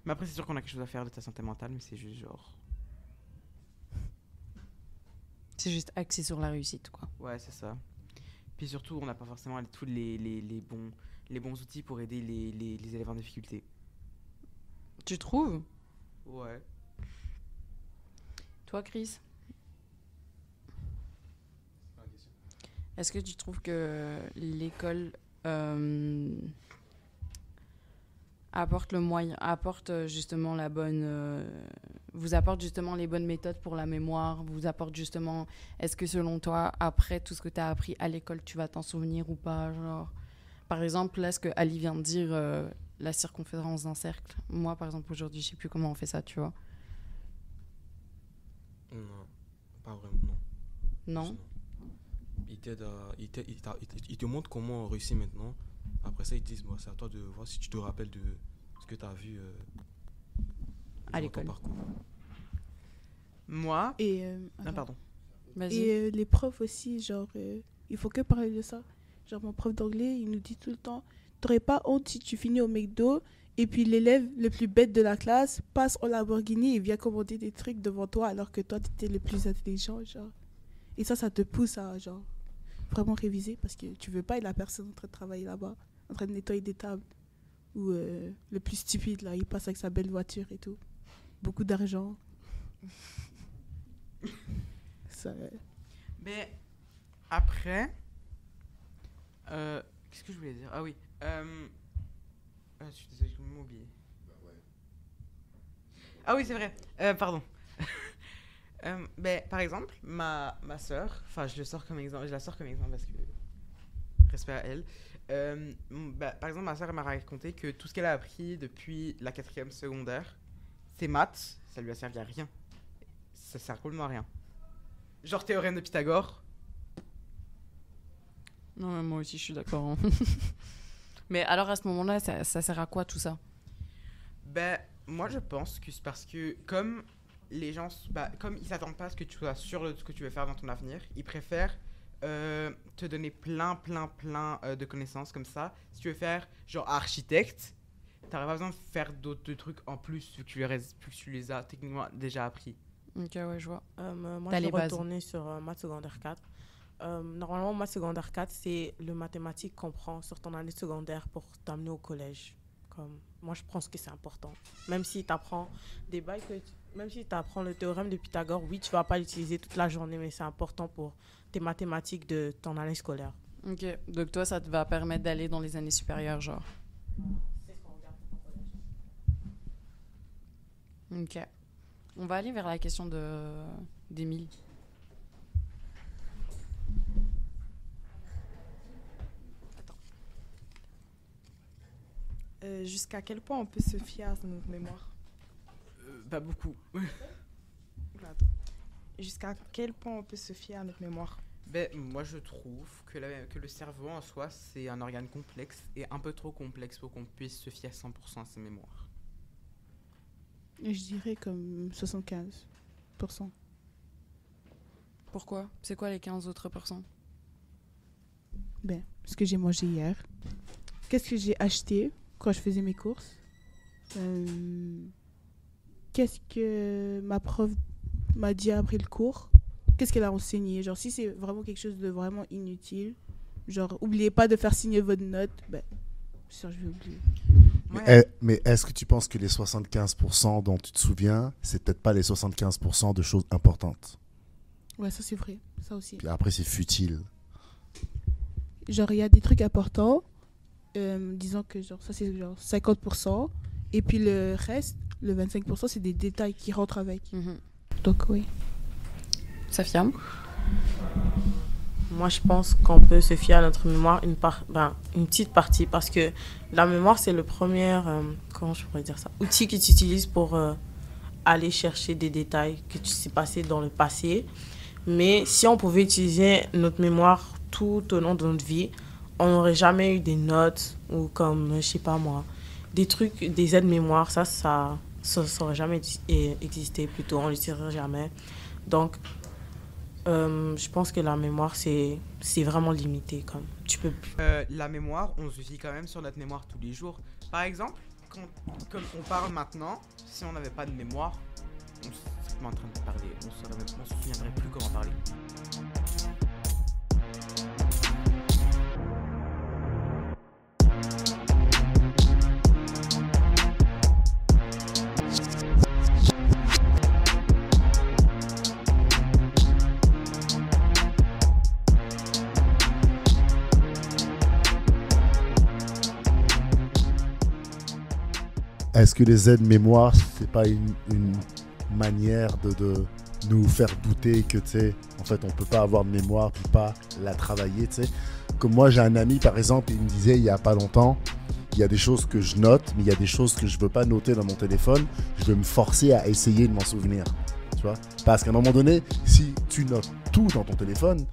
Mais après, c'est sûr qu'on a quelque chose à faire de ta santé mentale, mais c'est juste genre... C'est juste axé sur la réussite, quoi. Ouais, c'est ça. Puis surtout, on n'a pas forcément tous les bons outils pour aider les élèves en difficulté. Tu trouves? Ouais. Toi, Chris? Est-ce que tu trouves que l'école apporte justement vous apporte justement les bonnes méthodes pour la mémoire, vous apporte justement, est-ce que selon toi, après tout ce que tu as appris à l'école, tu vas t'en souvenir ou pas, genre, par exemple, là, ce que Ali vient de dire, la circonférence d'un cercle, moi, par exemple, aujourd'hui, je sais plus comment on fait ça, tu vois. Non, pas vraiment, non. Non? Il te montre comment on réussit maintenant. Après ça, ils te disent, bon, c'est à toi de voir si tu te rappelles de ce que tu as vu à l'école. Moi non, pardon. Vas-y. Et les profs aussi, genre, il faut que parler de ça. Genre, mon prof d'anglais, il nous dit tout le temps, t'aurais pas honte si tu finis au McDo et puis l'élève le plus bête de la classe passe en Lamborghini et vient commander des trucs devant toi alors que toi, t'étais le plus intelligent, genre. Et ça te pousse à, genre, vraiment réviser parce que tu veux pas être la personne en train de travailler là-bas, en train de nettoyer des tables. Ou le plus stupide, là, il passe avec sa belle voiture et tout. Beaucoup d'argent. Ça... Mais après... qu'est-ce que je voulais dire? Ah oui. Je suis désolé, je m'ai oublié. Ah oui, c'est vrai. Pardon. Par exemple, ma soeur, enfin je la sors comme exemple parce que respect à elle. Par exemple, ma soeur m'a raconté que tout ce qu'elle a appris depuis la 4e secondaire, c'est maths, ça lui a servi à rien. Ça sert complètement à rien. Genre théorème de Pythagore. Non, mais moi aussi, je suis d'accord. Hein. Mais alors, à ce moment-là, ça sert à quoi tout ça? Ben, moi, je pense que c'est parce que comme les gens, comme ils s'attendent pas à ce que tu sois sûr de ce que tu veux faire dans ton avenir, ils préfèrent te donner plein de connaissances comme ça. Si tu veux faire genre architecte, t'aurais pas besoin de faire d'autres trucs en plus vu que tu les as techniquement déjà appris. Ok, ouais, je vois. Moi, je vais retourner sur maths secondaire 4. Normalement, maths secondaire 4, c'est le mathématique qu'on prend sur ton année secondaire pour t'amener au collège. Moi, je pense que c'est important. Même si tu apprends des bails même si tu apprends le théorème de Pythagore, oui, tu vas pas l'utiliser toute la journée, mais c'est important pour tes mathématiques de ton année scolaire. Ok, donc toi, ça te va permettre d'aller dans les années supérieures, genre. C'est ce qu'on regarde pour ton collège. Ok. On va aller vers la question d'Émile. Jusqu'à quel point on peut se fier à notre mémoire? Pas beaucoup. Attends. Jusqu'à quel point on peut se fier à notre mémoire? Ben, moi, je trouve que le cerveau en soi, c'est un organe complexe et un peu trop complexe pour qu'on puisse se fier à 100% à ses mémoires. Je dirais comme 75%. Pourquoi? C'est quoi les 15 autres %? Ben, ce que j'ai mangé hier. Qu'est-ce que j'ai acheté quand je faisais mes courses? Qu'est-ce que ma prof m'a dit après le cours? Qu'est-ce qu'elle a enseigné? Genre, si c'est vraiment quelque chose de vraiment inutile, genre, oubliez pas de faire signer votre note, ben, sûr, je vais oublier. Mais est-ce que tu penses que les 75% dont tu te souviens, c'est peut-être pas les 75% de choses importantes? Ouais, ça c'est vrai, ça aussi. Puis après, c'est futile. Genre, il y a des trucs importants, disons que genre, ça c'est genre 50%, et puis le reste, le 25%, c'est des détails qui rentrent avec. Donc, oui. Safia? Moi, je pense qu'on peut se fier à notre mémoire une petite partie, parce que la mémoire, c'est le premier, comment je pourrais dire ça, outil que tu utilises pour aller chercher des détails que tu sais passer dans le passé. Mais si on pouvait utiliser notre mémoire tout au long de notre vie, on n'aurait jamais eu des notes ou comme, je sais pas moi, des trucs, des aides-mémoire, ça n'aurait jamais existé, plutôt, on ne l'utiliserait jamais. Donc, je pense que la mémoire, c'est vraiment limité. Comme, tu peux plus. La mémoire, on se fie quand même sur notre mémoire tous les jours. Par exemple, comme on parle maintenant, si on n'avait pas de mémoire, on serait en train de parler, on se souviendrait plus comment parler. Est-ce que les aides-mémoire, c'est pas une manière de nous faire douter que, tu sais, en fait, on peut pas avoir de mémoire puis pas la travailler, tu sais? Comme moi, j'ai un ami, par exemple, il me disait il y a pas longtemps, il y a des choses que je note, mais il y a des choses que je veux pas noter dans mon téléphone. Je vais me forcer à essayer de m'en souvenir, tu vois? Parce qu'à un moment donné, si tu notes tout dans ton téléphone,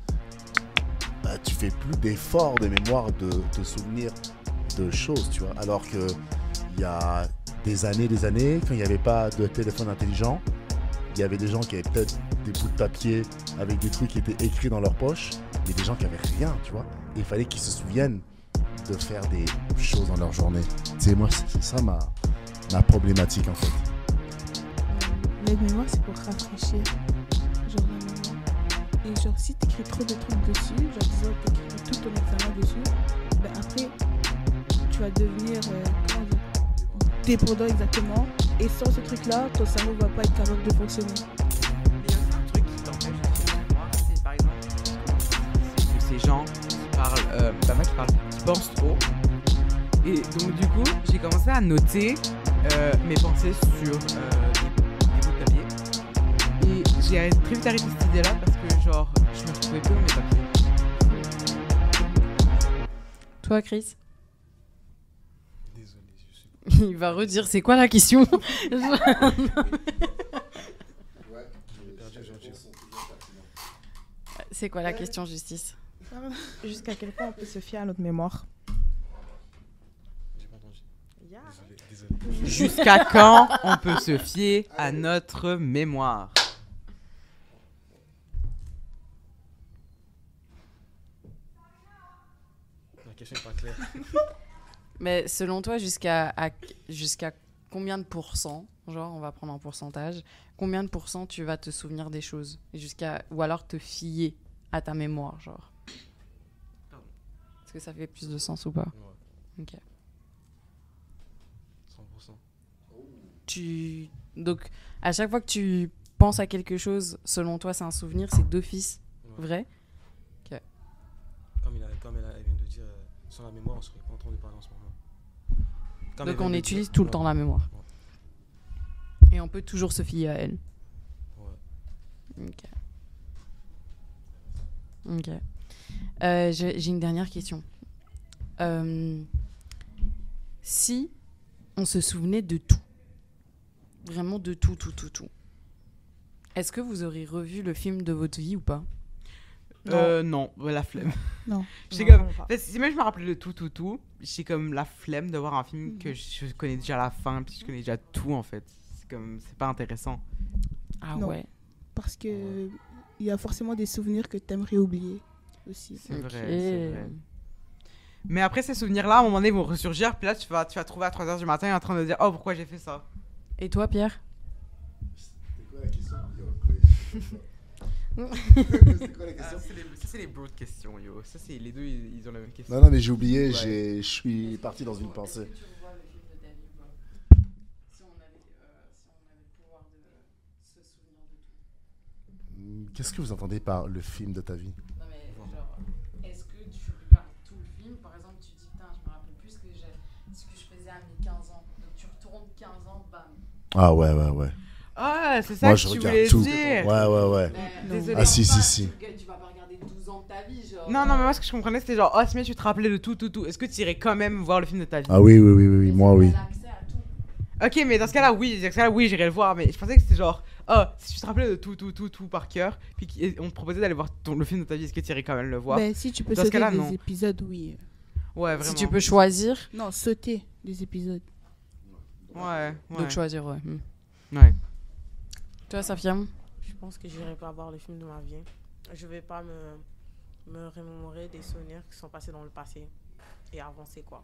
bah, tu fais plus d'efforts de mémoire de te souvenir de choses, tu vois? Alors que il y a des années, quand il n'y avait pas de téléphone intelligent, il y avait des gens qui avaient peut-être des bouts de papier avec des trucs qui étaient écrits dans leur poche, mais des gens qui n'avaient rien, tu vois. Et il fallait qu'ils se souviennent de faire des choses dans leur journée. Tu sais, moi, c'est ça ma problématique, en fait. L'aide-mémoire, c'est pour rafraîchir, genre, la mémoire. Et genre, si tu écris trop de trucs dessus, genre, disons, tu écris tout ton examen dessus, ben après, tu vas devenir, dépendant exactement, et sans ce truc-là, ton cerveau va pas être capable de fonctionner. Mais il y a aussi un truc qui t'empêche de faire la mémoire, c'est par exemple que ces gens qui parlent, qui pensent trop. Et donc du coup, j'ai commencé à noter mes pensées sur des bouts de papier. Et j'ai très vite arrêté cette idée-là parce que genre, je me retrouvais plus dans mes papiers. Toi, Chris? Il va redire, c'est quoi la question? Ouais, C'est quoi la question, Justice? Jusqu'à quel point on peut se fier à notre mémoire? J'ai pas entendu. Yeah. Désolé. Jusqu'à quand on peut se fier à notre mémoire? La question est pas claire. Mais selon toi, jusqu'à combien de pourcents, genre on va prendre un pourcentage, combien de pourcents tu vas te souvenir des choses ou alors te fier à ta mémoire, genre? Est-ce que ça fait plus de sens ou pas? Ouais. Ok. 100%. Donc, à chaque fois que tu penses à quelque chose, selon toi, c'est un souvenir, c'est d'office vrai? Comme elle vient de dire, sans la mémoire, on serait pas en train de parler en ce moment. Donc on utilise tout le temps la mémoire. Ouais. Et on peut toujours se fier à elle. Ouais. Ok. J'ai une dernière question. Si on se souvenait de tout, vraiment de tout, est-ce que vous aurez revu le film de votre vie ou pas? Non, la flemme. Non. J'ai Non, comme... vraiment pas. En fait, si même je me rappelais de tout, j'ai comme la flemme de voir un film que je connais déjà la fin, puis je connais déjà tout en fait. C'est pas intéressant. Ah Non. ouais. Parce que il y a forcément des souvenirs que t'aimerais oublier aussi. C'est Ok. vrai, c'est vrai. Mais après, ces souvenirs-là, à un moment donné, vont ressurgir, puis là, tu vas trouver à 3h du matin en train de dire « Oh, pourquoi j'ai fait ça ?» Et toi, Pierre? C'était quoi la question? C'était quoi la question? Ça, c'est les broad questions, yo. Ça, c'est les deux, ils ont la même question. Non, mais j'ai oublié, Ouais. je suis parti dans une pensée. Est-ce que tu revois le film de ta vie ou pas? Si on avait le pouvoir de se souvenir de tout. Qu'est-ce que vous entendez par le film de ta vie? Non mais genre, est-ce que tu regardes tout le film? Par exemple, tu dis putain, je me rappelle plus ce que je faisais à mes 15 ans. Donc tu retournes 15 ans, bam. Ah ouais. Ah, c'est ça Moi, que je tu regarde voulais tout. dire. Ouais. Désolée. Ah si. Tu vas pas regarder 12 ans de ta vie, genre. Non, mais moi, ce que je comprenais, c'était genre « Oh, si mais tu te rappelais de tout. Est-ce que tu irais quand même voir le film de ta vie ?» Ah oui, moi oui. Elle a accès à tout. Ok, mais dans ce cas-là, oui, j'irais le voir. Mais je pensais que c'était genre « Oh, si tu te rappelais de tout par cœur, puis on te proposait d'aller voir le film de ta vie, est-ce que tu irais quand même le voir ?» Ben, si tu peux Dans ce sauter cas-là, des non. épisodes, oui. Ouais, vraiment. Si tu peux choisir, Non, sauter des épisodes. Ouais. donc choisir, ouais. Ouais. Toi, Safia? Je pense que j'irai pas voir le film de ma vie. Je vais pas me remémorer des souvenirs qui sont passés dans le passé et avancer quoi.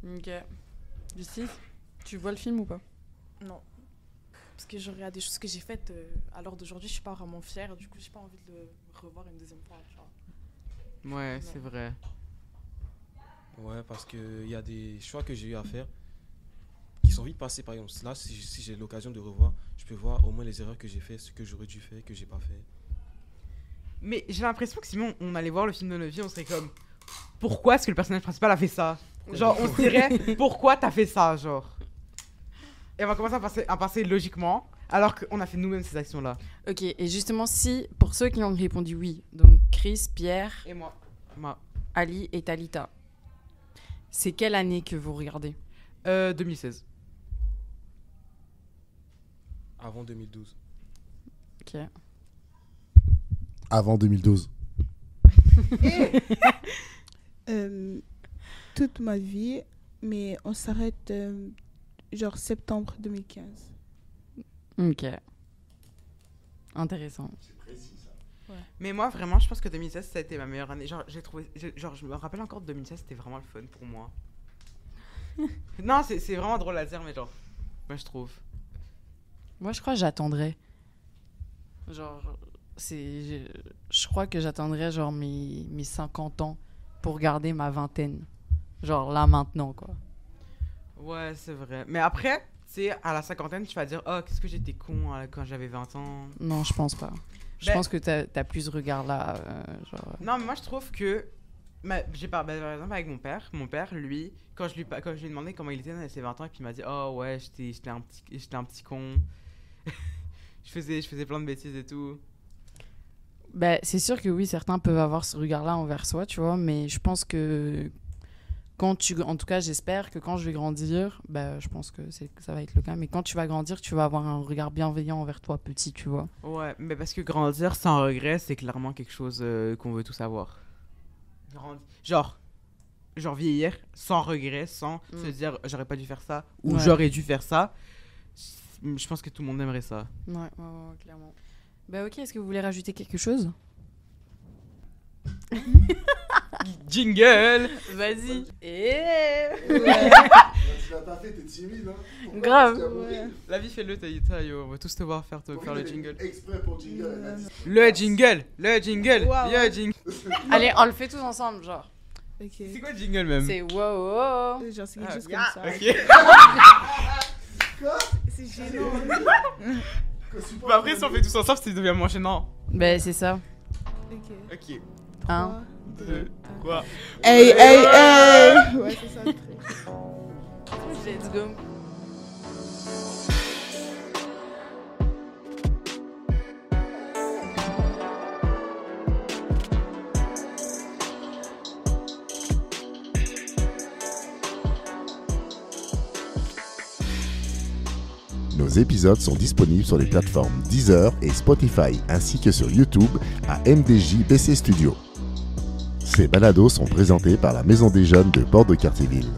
Ok. Justice, tu vois le film ou pas? Non. Parce que je regarde des choses que j'ai faites à l'heure d'aujourd'hui, je suis pas vraiment fière. Du coup, j'ai pas envie de le revoir une deuxième fois. Genre. Ouais, c'est vrai. Ouais, parce qu'il y a des choix que j'ai eu à faire qui sont vite passés. Par exemple, là, si j'ai l'occasion de revoir, je peux voir au moins les erreurs que j'ai fait, ce que j'aurais dû faire, que j'ai pas fait. Mais j'ai l'impression que Simon, on allait voir le film de notre vie, on serait comme pourquoi est-ce que le personnage principal a fait ça? Genre, on se dirait pourquoi t'as fait ça, genre. Et on va commencer à penser logiquement, alors qu'on a fait nous-mêmes ces actions-là. Ok, et justement, si, pour ceux qui ont répondu oui, donc Chris, Pierre, Et moi. Ali et Talita, c'est quelle année que vous regardez? 2016. Avant 2012. Ok. Avant 2012. Toute ma vie, mais on s'arrête genre septembre 2015. Ok. Intéressant. Mais moi, vraiment, je pense que 2016, ça a été ma meilleure année. Genre, je me rappelle encore de 2016, c'était vraiment le fun pour moi. Non, c'est vraiment drôle à dire, mais genre, moi, je trouve. Moi, je crois que j'attendrai. Genre, je crois que j'attendrai genre mes 50 ans pour garder ma vingtaine. Genre là, maintenant, quoi. Ouais, c'est vrai. Mais après, tu sais, à la cinquantaine, tu vas dire, oh, qu'est-ce que j'étais con quand j'avais 20 ans. Non, je pense pas. Je pense que t'as plus ce regard-là. Genre... Non, mais moi, je trouve que. Par exemple, avec mon père, lui, quand je lui ai demandé comment il était dans ses 20 ans, et puis il m'a dit, oh ouais, j'étais un petit con. je faisais plein de bêtises et tout. Bah, c'est sûr que oui, certains peuvent avoir ce regard-là envers soi, tu vois, mais je pense que en tout cas, j'espère que quand je vais grandir, bah, je pense que ça va être le cas, mais quand tu vas grandir, tu vas avoir un regard bienveillant envers toi petit, tu vois. Ouais, mais parce que grandir sans regret, c'est clairement quelque chose qu'on veut tous avoir. Genre vieillir sans regret, sans se dire j'aurais pas dû faire ça ou j'aurais dû faire ça. Je pense que tout le monde aimerait ça. Ouais, clairement. Bah ok, est-ce que vous voulez rajouter quelque chose? Jingle. Vas-y. Tu l'as pas fait, t'es timide, hein. Grave. La vie fait le on va tous te voir faire le jingle. Exprès pour jingle. Le jingle. Wow. Le jingle. Allez, on le fait tous ensemble, genre. Ok. C'est quoi le jingle même? C'est wow. Genre, c'est quelque chose comme ça. Ok. C'est gênant. Bah après, si on fait tous ensemble, ça devient moins gênant. Bah, c'est ça. Ok. 1, 2, quoi? Hey! Ouais, c'est ça le truc. let's go. Nos épisodes sont disponibles sur les plateformes Deezer et Spotify, ainsi que sur YouTube à MDJ BC Studio. Ces balados sont présentés par la Maison des Jeunes de Bordeaux-Cartierville.